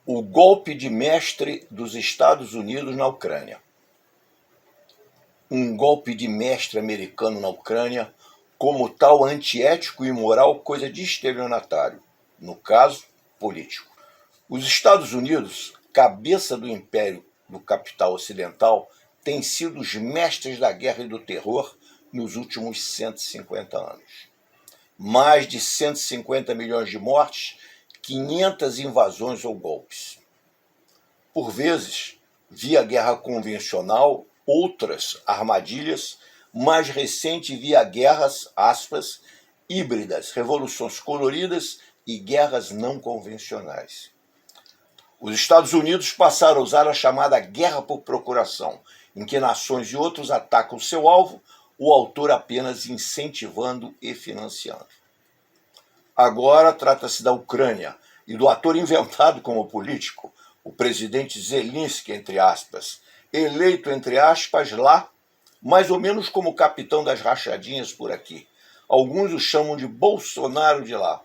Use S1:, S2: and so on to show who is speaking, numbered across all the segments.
S1: O golpe de mestre dos Estados Unidos na Ucrânia. Um golpe de mestre americano na Ucrânia, como tal antiético e imoral, coisa de estelionatário, no caso, político. Os Estados Unidos, cabeça do império do capital ocidental, têm sido os mestres da guerra e do terror nos últimos 150 anos. Mais de 150 milhões de mortes, 500 invasões ou golpes. Por vezes, via guerra convencional, outras armadilhas, mais recente via guerras, aspas, híbridas, revoluções coloridas e guerras não convencionais. Os Estados Unidos passaram a usar a chamada guerra por procuração, em que nações e outros atacam seu alvo, o autor apenas incentivando e financiando. Agora trata-se da Ucrânia e do ator inventado como político, o presidente Zelensky, entre aspas, eleito, entre aspas, lá, mais ou menos como capitão das rachadinhas por aqui. Alguns o chamam de Bolsonaro de lá.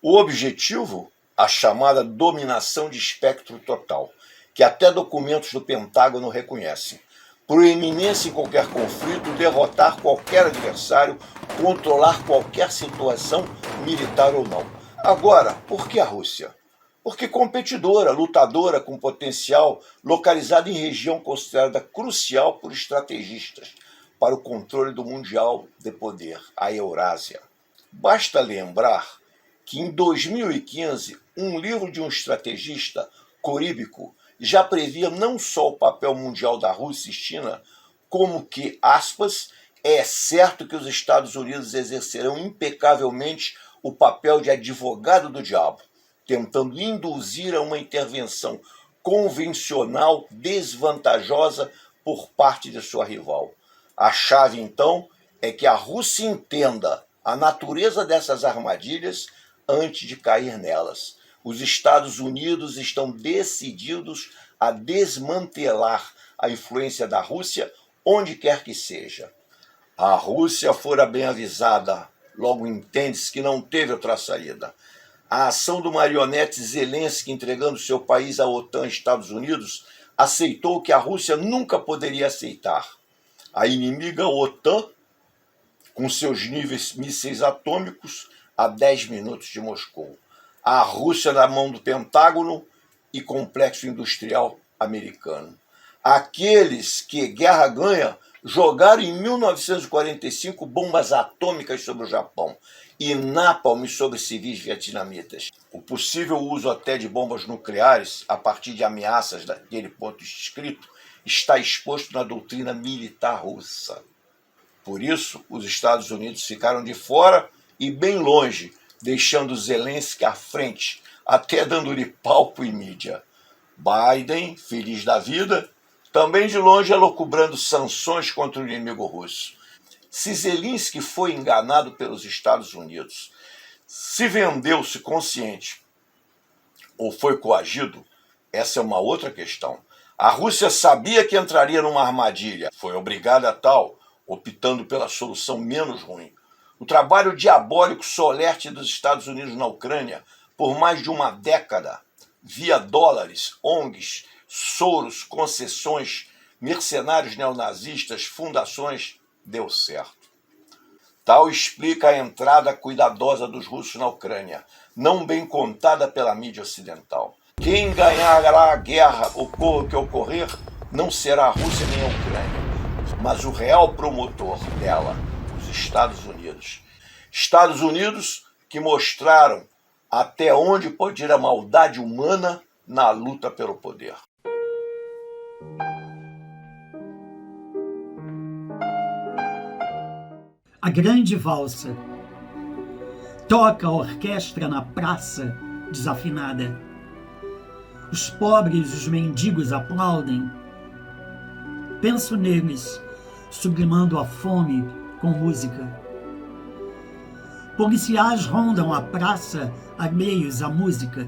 S1: O objetivo, a chamada dominação de espectro total, que até documentos do Pentágono reconhecem. Proeminência em qualquer conflito, derrotar qualquer adversário, controlar qualquer situação, militar ou não. Agora, por que a Rússia? Porque competidora, lutadora com potencial, localizada em região considerada crucial por estrategistas para o controle do mundial de poder, a Eurásia. Basta lembrar que em 2015, um livro de um estrategista coríbico já previa não só o papel mundial da Rússia e China, como que, aspas, é certo que os Estados Unidos exercerão impecavelmente o papel de advogado do diabo, tentando induzir a uma intervenção convencional desvantajosa por parte de sua rival. A chave, então, é que a Rússia entenda a natureza dessas armadilhas antes de cair nelas. Os Estados Unidos estão decididos a desmantelar a influência da Rússia onde quer que seja. A Rússia fora bem avisada, logo entende-se que não teve outra saída. A ação do marionete Zelensky entregando seu país à OTAN e Estados Unidos aceitou o que a Rússia nunca poderia aceitar. A inimiga OTAN, com seus mísseis atômicos a 10 minutos de Moscou. A Rússia na mão do Pentágono e complexo industrial americano. Aqueles que guerra ganha jogaram em 1945 bombas atômicas sobre o Japão e napalm sobre civis vietnamitas. O possível uso até de bombas nucleares, a partir de ameaças daquele ponto escrito, está exposto na doutrina militar russa. Por isso, os Estados Unidos ficaram de fora e bem longe, deixando Zelensky à frente, até dando-lhe palco em mídia. Biden, feliz da vida, também de longe elucubrando sanções contra o inimigo russo. Se Zelensky foi enganado pelos Estados Unidos, se vendeu-se consciente ou foi coagido, essa é uma outra questão. A Rússia sabia que entraria numa armadilha, foi obrigada a tal, optando pela solução menos ruim. O trabalho diabólico solerte dos Estados Unidos na Ucrânia por mais de uma década, via dólares, ONGs, Soros, concessões, mercenários neonazistas, fundações, deu certo. Tal explica a entrada cuidadosa dos russos na Ucrânia, não bem contada pela mídia ocidental. Quem ganhará a guerra, ocorra o que ocorrer, não será a Rússia nem a Ucrânia, mas o real promotor dela, os Estados Unidos. Estados Unidos que mostraram até onde pode ir a maldade humana na luta pelo poder.
S2: A grande valsa. Toca a orquestra na praça, desafinada. Os pobres e os mendigos aplaudem. Penso neles, sublimando a fome com música. Policiais rondam a praça, alheios à música.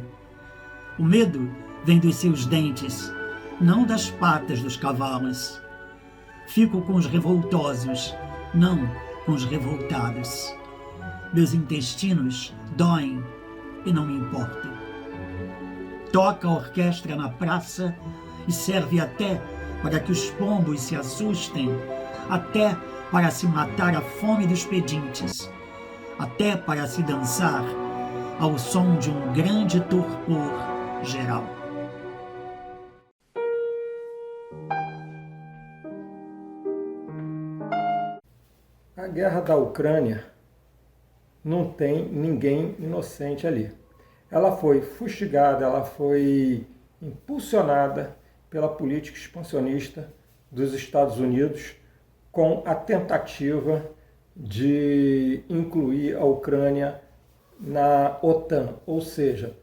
S2: O medo vem dos seus dentes, não das patas dos cavalos. Fico com os revoltosos, não com os revoltados. Meus intestinos doem e não me importa. toca a orquestra na praça e serve até para que os pombos se assustem, até para se matar a fome dos pedintes, até para se dançar ao som de um grande torpor geral.
S3: A guerra da Ucrânia não tem ninguém inocente ali. Ela foi fustigada, ela foi impulsionada pela política expansionista dos Estados Unidos com a tentativa de incluir a Ucrânia na OTAN, ou seja,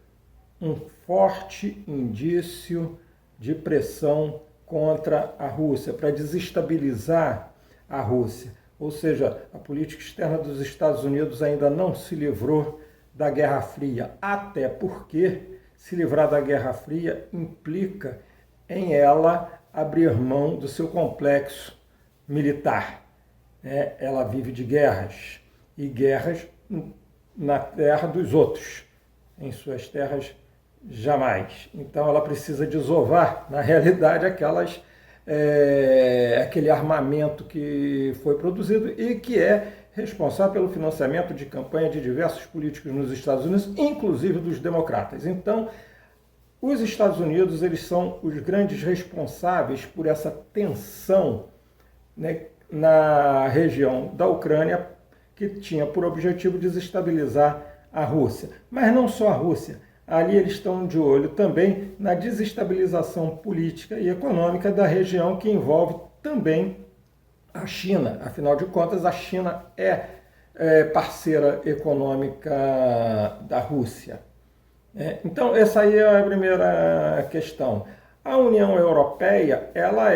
S3: um forte indício de pressão contra a Rússia, para desestabilizar a Rússia. Ou seja, a política externa dos Estados Unidos ainda não se livrou da Guerra Fria, até porque se livrar da Guerra Fria implica em ela abrir mão do seu complexo militar. Ela vive de guerras, e guerras na terra dos outros, em suas terras jamais. Então ela precisa desovar, na realidade, aquele armamento que foi produzido e que é responsável pelo financiamento de campanha de diversos políticos nos Estados Unidos, inclusive dos democratas. Então, os Estados Unidos, eles são os grandes responsáveis por essa tensão, né, na região da Ucrânia, que tinha por objetivo desestabilizar a Rússia. Mas não só a Rússia. Ali eles estão de olho também na desestabilização política e econômica da região, que envolve também a China. Afinal de contas, a China é parceira econômica da Rússia. Então, essa aí é a primeira questão. A União Europeia, ela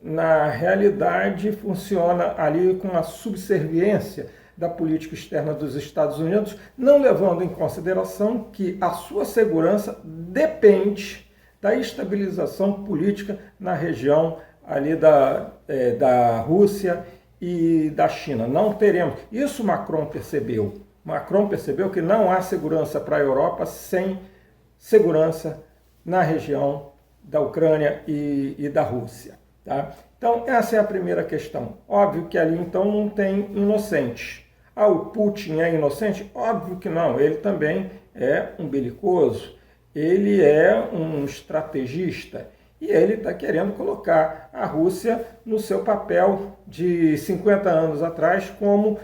S3: na realidade, funciona ali com a subserviência da política externa dos Estados Unidos, não levando em consideração que a sua segurança depende da estabilização política na região ali da Rússia e da China. Não teremos. Isso Macron percebeu. Macron percebeu que não há segurança para a Europa sem segurança na região da Ucrânia e da Rússia. Tá? Então, essa é a primeira questão. Óbvio que ali, então, não tem inocentes. O Putin é inocente? Óbvio que não. Ele também é um belicoso. Ele é um estrategista. E ele está querendo colocar a Rússia no seu papel de 50 anos atrás como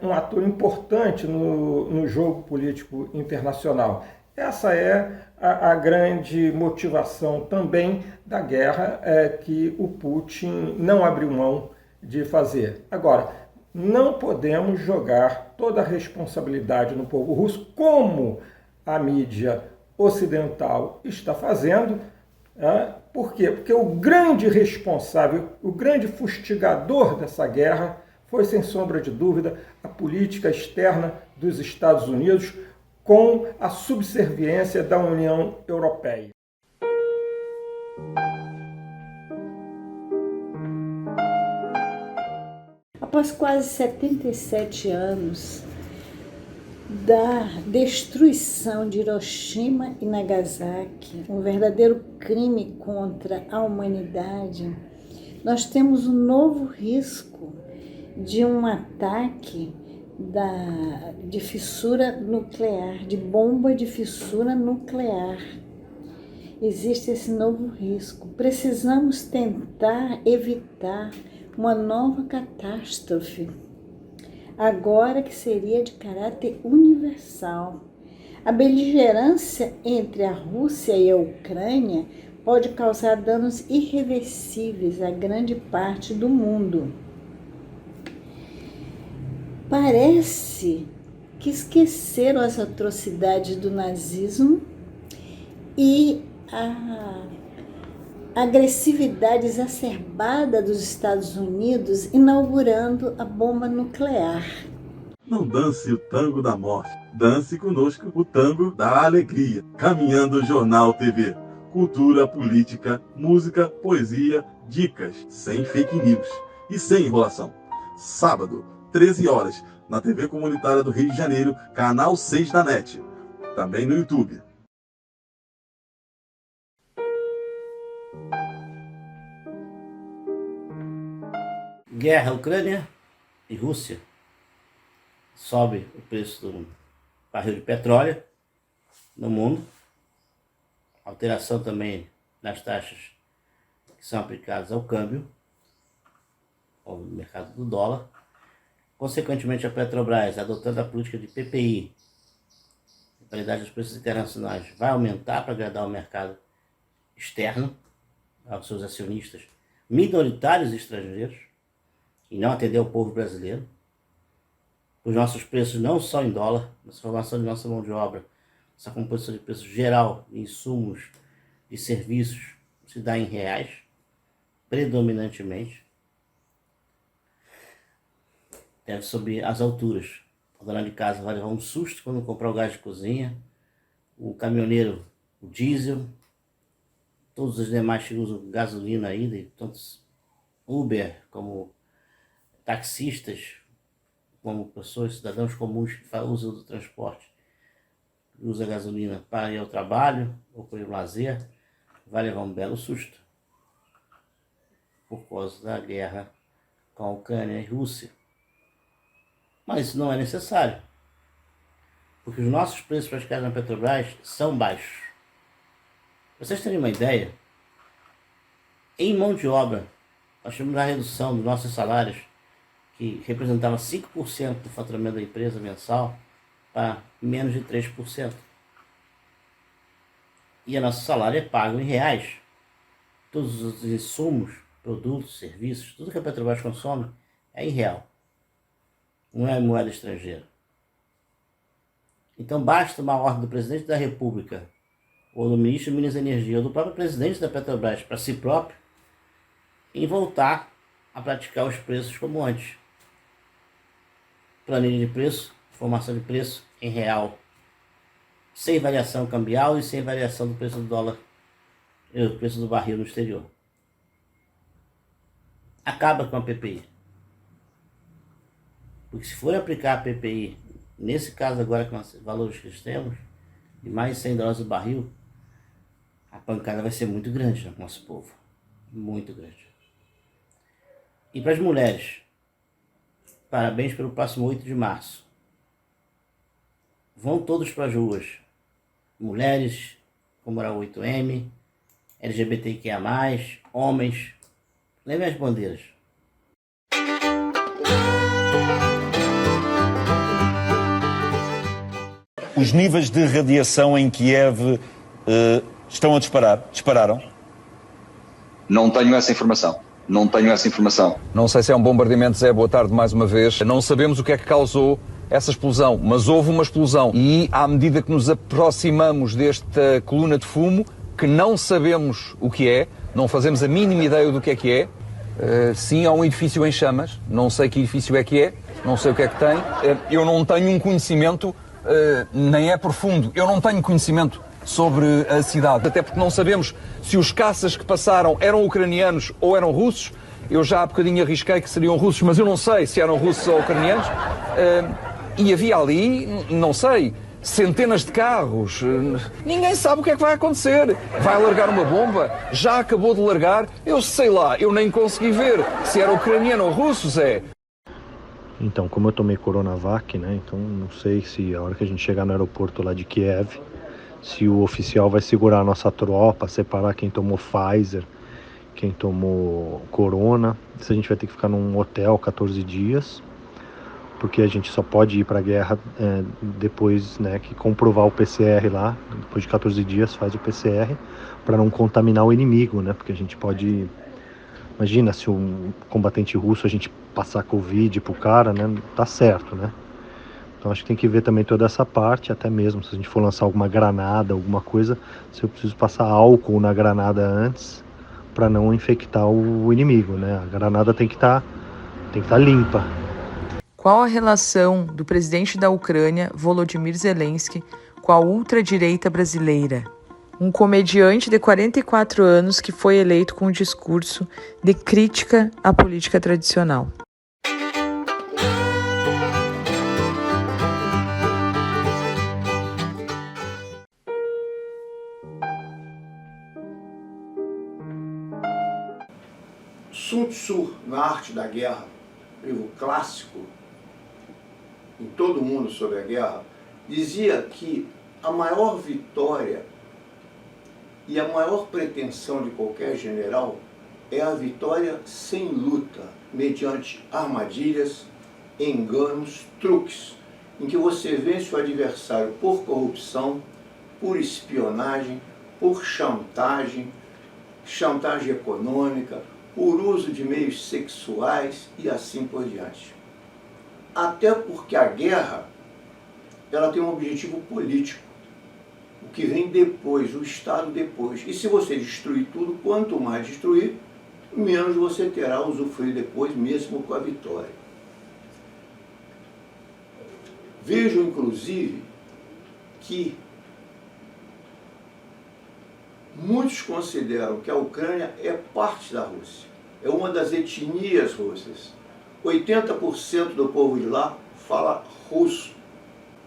S3: um ator importante no jogo político internacional. Essa é a grande motivação também da guerra que o Putin não abriu mão de fazer. Agora, não podemos jogar toda a responsabilidade no povo russo, como a mídia ocidental está fazendo. Por quê? Porque o grande responsável, o grande fustigador dessa guerra foi, sem sombra de dúvida, a política externa dos Estados Unidos, com a subserviência da União Europeia.
S4: Após quase 77 anos da destruição de Hiroshima e Nagasaki, um verdadeiro crime contra a humanidade, nós temos um novo risco de um ataque de fissura nuclear, de bomba de fissura nuclear. Existe esse novo risco. Precisamos tentar evitar uma nova catástrofe, agora que seria de caráter universal. A beligerância entre a Rússia e a Ucrânia pode causar danos irreversíveis a grande parte do mundo. Parece que esqueceram as atrocidades do nazismo e a agressividade exacerbada dos Estados Unidos inaugurando a bomba nuclear.
S5: Não dance o tango da morte, dance conosco o tango da alegria. Caminhando Jornal TV, cultura, política, música, poesia, dicas, sem fake news e sem enrolação. Sábado, 13 horas, na TV Comunitária do Rio de Janeiro, canal 6 da NET. Também no YouTube.
S6: Guerra, Ucrânia e Rússia. Sobe o preço do barril de petróleo no mundo. Alteração também nas taxas que são aplicadas ao câmbio, ao mercado do dólar. Consequentemente, a Petrobras, adotando a política de PPI, a paridade dos preços internacionais, vai aumentar para agradar o mercado externo, aos seus acionistas minoritários estrangeiros, e não atender o povo brasileiro. Os nossos preços não só em dólar, mas a formação de nossa mão de obra, essa composição de preços geral de insumos e serviços se dá em reais, predominantemente. Deve subir as alturas. A dona de casa vai levar um susto quando comprar o gás de cozinha, o caminhoneiro, o diesel, todos os demais que usam gasolina aí, tantos Uber como taxistas, como pessoas, cidadãos comuns que usam do transporte, usa gasolina para ir ao trabalho ou para ir ao lazer, vai levar um belo susto por causa da guerra com a Ucrânia e Rússia. Mas isso não é necessário, porque os nossos preços praticados na Petrobras são baixos. Para vocês terem uma ideia, em mão de obra, nós tivemos a redução dos nossos salários, que representava 5% do faturamento da empresa mensal, para menos de 3%. E o nosso salário é pago em reais. Todos os insumos, produtos, serviços, tudo que a Petrobras consome é em real. Não é moeda estrangeira. Então basta uma ordem do presidente da República, ou do ministro de Minas e Energia, ou do próprio presidente da Petrobras para si próprio, em voltar a praticar os preços como antes. Planilha de preço, formação de preço em real, sem variação cambial e sem variação do preço do dólar, o preço do barril no exterior. Acaba com a PPI. Porque se for aplicar a PPI, nesse caso agora com os valores que temos, de mais de $100 o barril, a pancada vai ser muito grande no nosso povo. Muito grande. E para as mulheres, parabéns pelo próximo 8 de março. Vão todos para as ruas. Mulheres, comemorar o 8M, LGBTQIA+, homens. Levem as bandeiras.
S7: Os níveis de radiação em Kiev estão a disparar? Dispararam?
S8: Não tenho essa informação.
S9: Não sei se é um bombardeamento, Zé, boa tarde mais uma vez. Não sabemos o que é que causou essa explosão, mas houve uma explosão. E à medida que nos aproximamos desta coluna de fumo, que não sabemos o que é, não fazemos a mínima ideia do que é, sim, há um edifício em chamas, não sei que edifício é que é, não sei o que é que tem. Eu não tenho um conhecimento, nem é profundo, eu não tenho conhecimento sobre a cidade, até porque não sabemos se os caças que passaram eram ucranianos ou eram russos. Eu já há bocadinho arrisquei que seriam russos, mas eu não sei se eram russos ou ucranianos. E havia ali, não sei, centenas de carros. Ninguém sabe o que é que vai acontecer. Vai largar uma bomba? Já acabou de largar? Eu sei lá, eu nem consegui ver se era ucraniano ou russo, Zé.
S10: Então, como eu tomei Coronavac, né, então não sei se a hora que a gente chegar no aeroporto lá de Kiev, se o oficial vai segurar a nossa tropa, separar quem tomou Pfizer, quem tomou Corona, se a gente vai ter que ficar num hotel 14 dias, porque a gente só pode ir para a guerra depois, né, que comprovar o PCR lá, depois de 14 dias faz o PCR, para não contaminar o inimigo, né, porque a gente pode, imagina se um combatente russo a gente passar Covid pro cara, né, tá certo, né. Então acho que tem que ver também toda essa parte, até mesmo se a gente for lançar alguma granada, alguma coisa, se eu preciso passar álcool na granada antes para não infectar o inimigo, né? A granada tem que estar limpa.
S11: Qual a relação do presidente da Ucrânia, Volodymyr Zelensky, com a ultradireita brasileira? Um comediante de 44 anos que foi eleito com um discurso de crítica à política tradicional.
S1: Sun Tzu, na Arte da Guerra, livro clássico em todo o mundo sobre a guerra, dizia que a maior vitória e a maior pretensão de qualquer general é a vitória sem luta, mediante armadilhas, enganos, truques, em que você vence o adversário por corrupção, por espionagem, por chantagem, chantagem econômica, por uso de meios sexuais e assim por diante. Até porque a guerra, ela tem um objetivo político, o que vem depois, o Estado depois. E se você destruir tudo, quanto mais destruir, menos você terá a usufruir depois, mesmo com a vitória. Vejo, inclusive, que muitos consideram que a Ucrânia é parte da Rússia, é uma das etnias russas. 80% do povo de lá fala russo.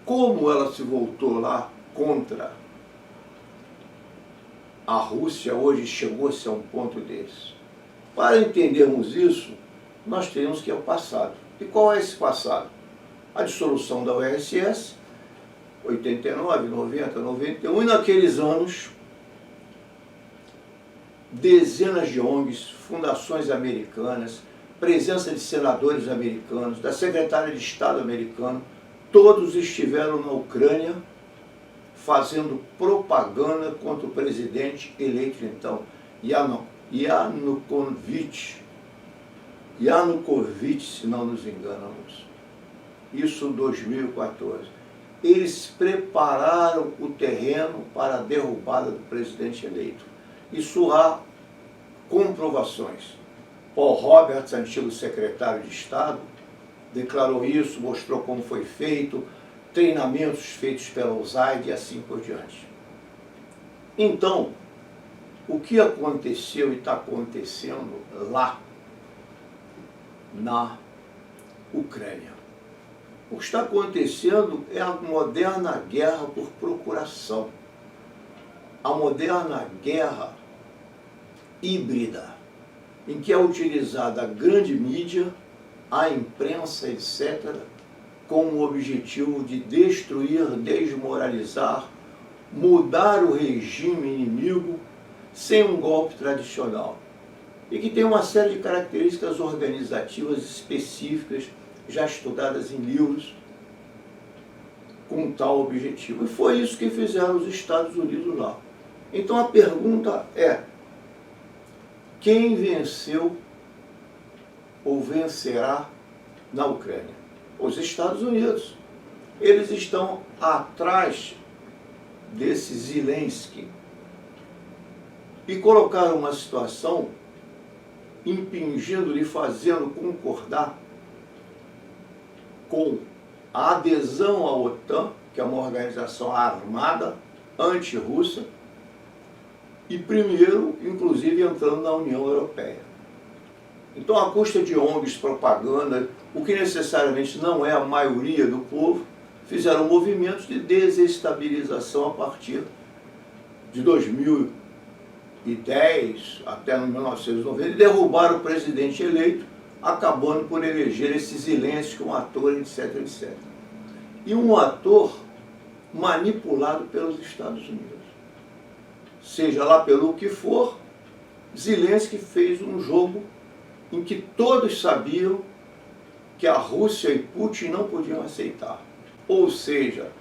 S1: Como ela se voltou lá contra a Rússia, hoje chegou-se a um ponto desse. Para entendermos isso, nós temos que ir ao passado. E qual é esse passado? A dissolução da URSS, 89, 90, 91, e naqueles anos, dezenas de ONGs, fundações americanas, presença de senadores americanos, da secretária de Estado americano, todos estiveram na Ucrânia fazendo propaganda contra o presidente eleito então, Yanukovych, se não nos enganamos. Isso em 2014. Eles prepararam o terreno para a derrubada do presidente eleito. Isso há comprovações. Paul Roberts, antigo secretário de Estado, declarou isso, mostrou como foi feito, treinamentos feitos pela USAID e assim por diante. Então, o que aconteceu e está acontecendo lá na Ucrânia? O que está acontecendo é a moderna guerra por procuração, a moderna guerra híbrida, em que é utilizada a grande mídia, a imprensa, etc., com o objetivo de destruir, desmoralizar, mudar o regime inimigo sem um golpe tradicional. E que tem uma série de características organizativas específicas, já estudadas em livros, com tal objetivo. E foi isso que fizeram os Estados Unidos lá. Então a pergunta é: quem venceu ou vencerá na Ucrânia? Os Estados Unidos. Eles estão atrás desse Zelensky e colocaram uma situação impingindo-lhe, fazendo concordar com a adesão à OTAN, que é uma organização armada anti-russa, e primeiro, inclusive, entrando na União Europeia. Então, à custa de ONGs, propaganda, o que necessariamente não é a maioria do povo, fizeram movimentos de desestabilização a partir de 2010 até 1990, e derrubaram o presidente eleito, acabando por eleger esse Zelensky, um ator, etc, etc. E um ator manipulado pelos Estados Unidos. Seja lá pelo que for, Zelensky fez um jogo em que todos sabiam que a Rússia e Putin não podiam aceitar. Ou seja,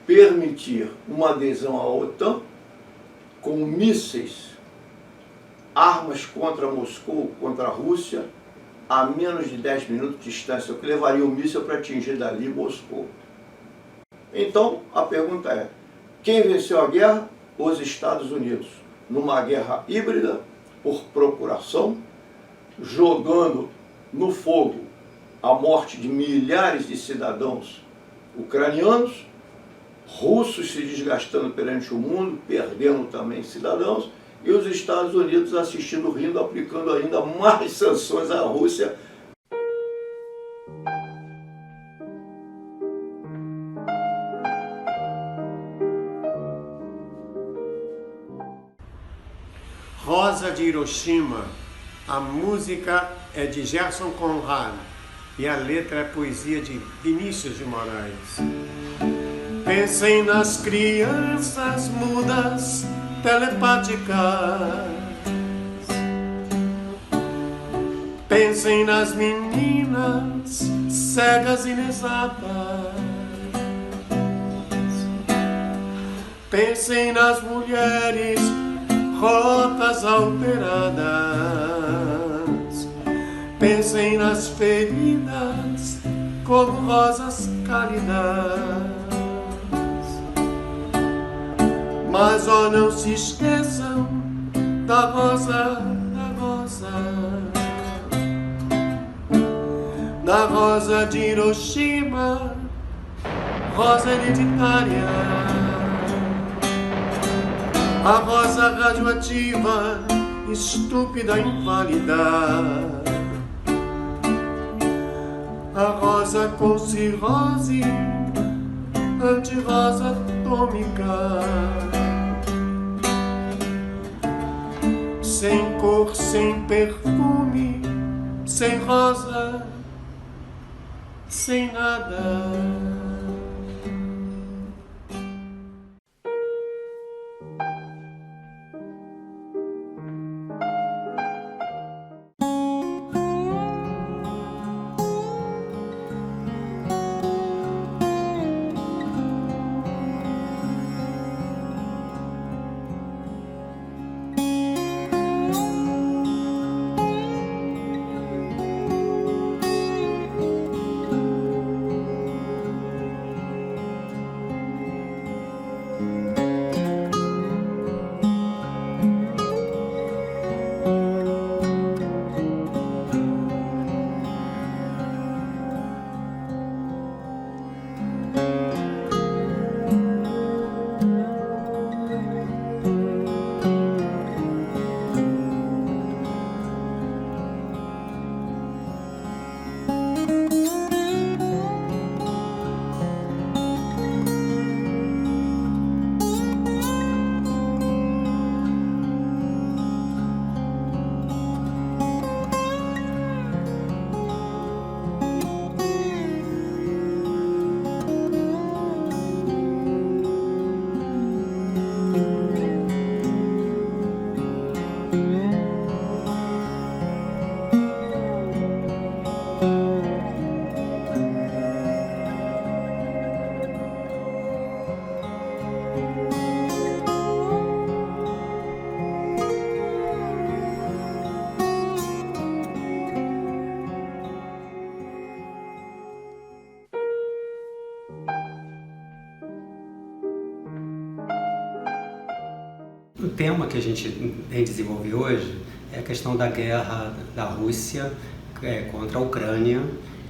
S1: permitir uma adesão à OTAN com mísseis, armas contra Moscou, contra a Rússia, a menos de 10 minutos de distância, o que levaria o míssil para atingir dali Moscou. Então, a pergunta é: quem venceu a guerra? Os Estados Unidos, numa guerra híbrida, por procuração, jogando no fogo a morte de milhares de cidadãos ucranianos, russos se desgastando perante o mundo, perdendo também cidadãos, e os Estados Unidos assistindo, rindo, aplicando ainda mais sanções à Rússia.
S12: Rosa de Hiroshima A música é de Gerson Conrad e a letra é poesia de Vinícius de Moraes. Pensem nas crianças mudas, telepáticas. Pensem nas meninas cegas e inexatas. Pensem nas mulheres rotas alteradas. Pensem nas feridas como rosas cálidas. Mas não se esqueçam da rosa, da rosa de Hiroshima, rosa hereditária, a rosa radioativa, estúpida, inválida, a rosa com cirrose, anti-rosa atômica, sem cor, sem perfume, sem rosa, sem nada.
S13: O tema que a gente vem desenvolver hoje é a questão da guerra da Rússia contra a Ucrânia,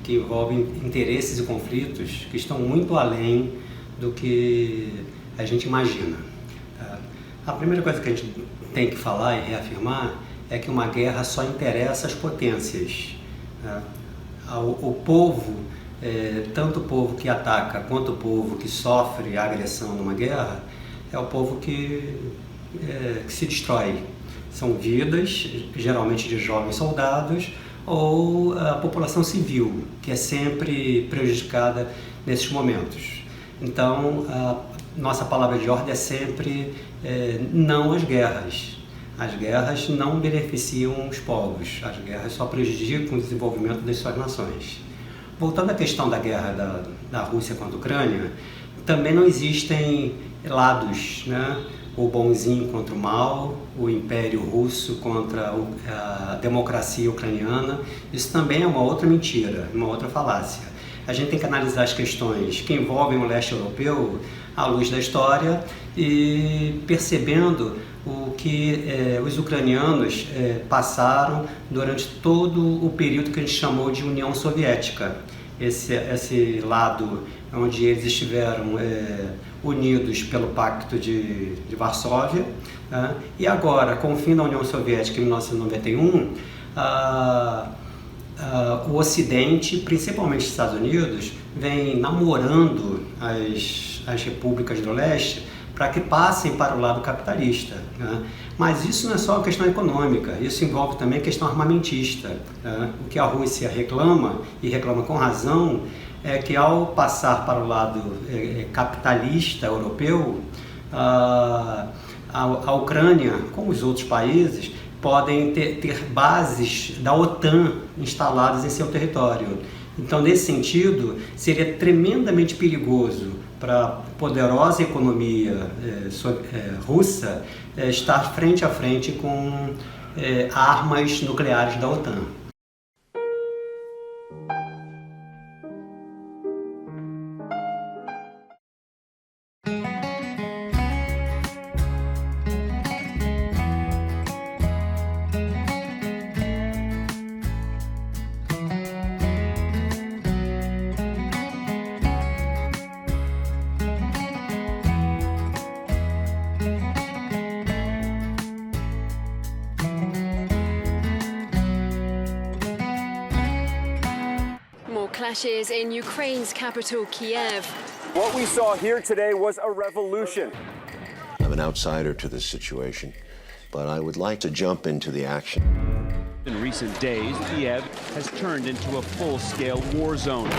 S13: que envolve interesses e conflitos que estão muito além do que a gente imagina. A primeira coisa que a gente tem que falar e reafirmar é que uma guerra só interessa as potências. O povo, tanto o povo que ataca quanto o povo que sofre a agressão numa guerra, é o povo que se destrói. São vidas, geralmente de jovens soldados, ou a população civil, que é sempre prejudicada nesses momentos. Então, a nossa palavra de ordem é sempre não às guerras. As guerras não beneficiam os povos, as guerras só prejudicam o desenvolvimento das suas nações. Voltando à questão da guerra da Rússia contra a Ucrânia, também não existem lados, né? O bonzinho contra o mal, o Império Russo contra a democracia ucraniana. Isso também é uma outra mentira, uma outra falácia. A gente tem que analisar as questões que envolvem o leste europeu à luz da história e percebendo o que os ucranianos passaram durante todo o período que a gente chamou de União Soviética. Esse lado onde eles estiveram unidos pelo Pacto de Varsóvia, e agora, com o fim da União Soviética em 1991, o Ocidente, principalmente os Estados Unidos, vem namorando as repúblicas do leste para que passem para o lado capitalista, né? Mas isso não é só uma questão econômica, isso envolve também a questão armamentista, né? O que a Rússia reclama, e reclama com razão, é que ao passar para o lado capitalista europeu, a Ucrânia, como os outros países, podem ter bases da OTAN instaladas em seu território. Então, nesse sentido, seria tremendamente perigoso para a poderosa economia russa estar frente a frente com armas nucleares da OTAN.
S14: Clashes in Ukraine's capital, Kiev.
S15: What we saw here today was a revolution.
S16: I'm an outsider to this situation, but I would like to jump into the action.
S17: In recent days, Kiev has turned into a full-scale war zone.